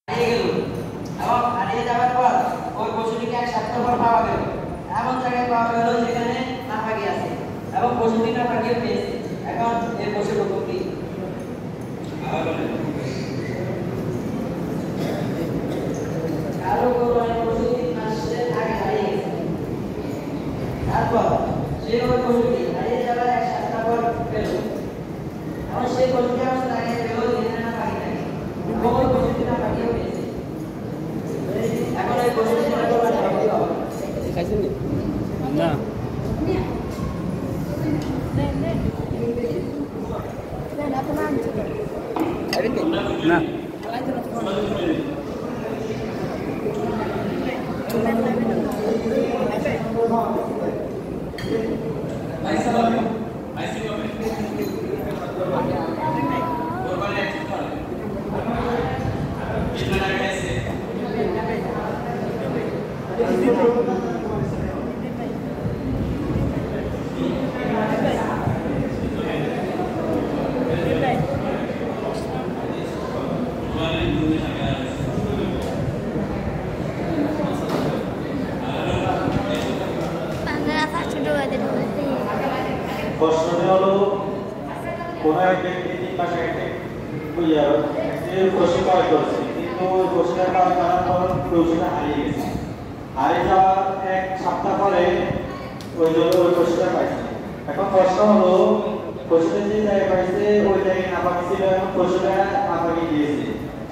হারিয়ে গেল এবং হারিয়ে যাওয়ার পর ওই পশুটিকে 1 সপ্তাহ পর পাওয়া গেল। এমন জায়গায় পাওয়া গেল যেখানে নাপাকি আছে এবং পশুটি নাপাকিও পেয়েছে। এখন এই পশুর হুকুম কি? কারো কোনো পশুটি 3 মাসের আগে হারিয়ে গেছে, তারপর সেই পশুটি হারিয়ে যাওয়ার 1 সপ্তাহ পর পেল এবং সেই পশুটি আমার জায়গায় পেল যেখানে নাপাকি থাকে এবং ওই পশুটি নাপাকিও পেয়েছে। এখন এই পশুটি না না প্রশ্নটি হলো কোন এক ব্যক্তি 3 মাস আগে পশু ক্রয় করছে, কিন্তু ওই পশুটা ক্রয় করার পর পশুটা হারিয়ে গেছে। হারিয়ে যাওয়ার 1 সপ্তাহ পরে ওই পশুটা পাইছে। এখন প্রশ্ন হলো পশুটা যে জায়গায় পাইছে ওই জায়গায় নাপাকি ছিল এবং পশুটা নাপাকি দিয়েছে।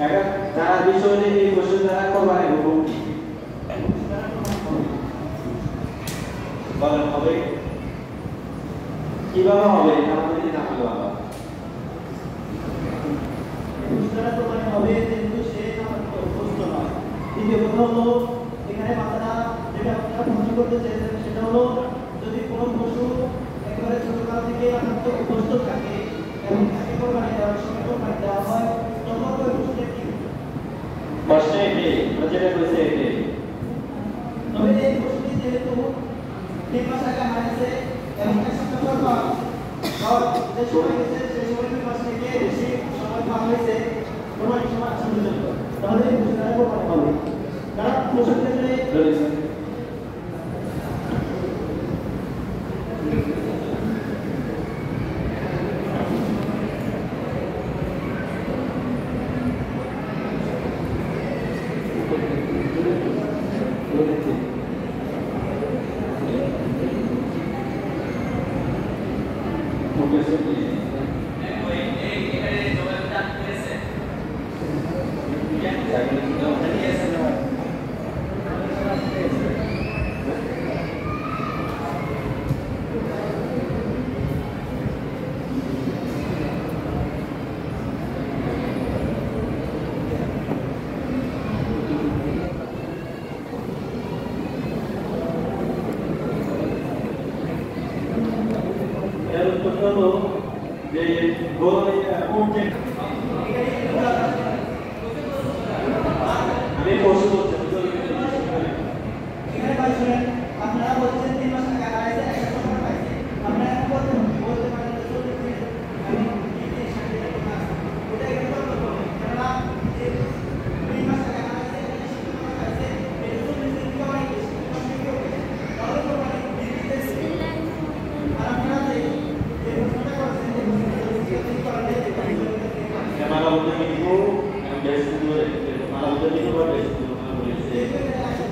এখন জানার বিষয় হলো এই পশু দ্বারা কোরবানির হুকুম কি? বলেন হবে কিভাবে হবে? আমাদের না কিভাবে বুঝতে তো মানে হবে কিন্তু সে অভ্যস্ত নয়। দ্বিতীয় কথা হলো এখানে মাথাটা যেটা আপনারা প্রশ্ন করতে চেয়েছেন সেটা হলো যদি কোনো পশু একেবারে ছোটকাল থেকে আপনার অভ্যস্ত থাকে এবং তাকে কোরবানি দেওয়ার সময় কোরবানি দেওয়া হয় তখন ওই পশুটা কি প্রশ্নে এটাই যেটা কইছে এটাই। তবে এই পশুটি যেহেতু 3 মাস আগে হারিয়েছে এবং 1 সপ্তাহ পর পাওয়া যে সময় গেছে সেই সময় 2 মাস থেকে বেশি সময় পাওয়া হয়েছে কোরবানি সময় পর্যন্ত, তাহলে এই পশুটা কোরবানি হবে। কারণ পশুর ক্ষেত্রে যে আমি পশু এখানে পাইছেন আপনারা বলছেন 3 মাস আগে হারাইছে 1 সপ্তাহ পর পাইছে। আপনারা এখন বলতে পারেন যে আমি কি সাথে ওটা একটু বলতে হবে। কেননা যে 3 মাস আগে হারাইছে 1 সপ্তাহ পর পাইছে এটা তো নিজের কি হয় বেশি মাস থেকে তাহলে তো মানে দিতেছে। আর আপনারা যে প্রশ্নটা করছেন যে কি করলে মালা বলতে দিব বেশ দূরে মালা বলতে দিব বেশ দূরে বলেছে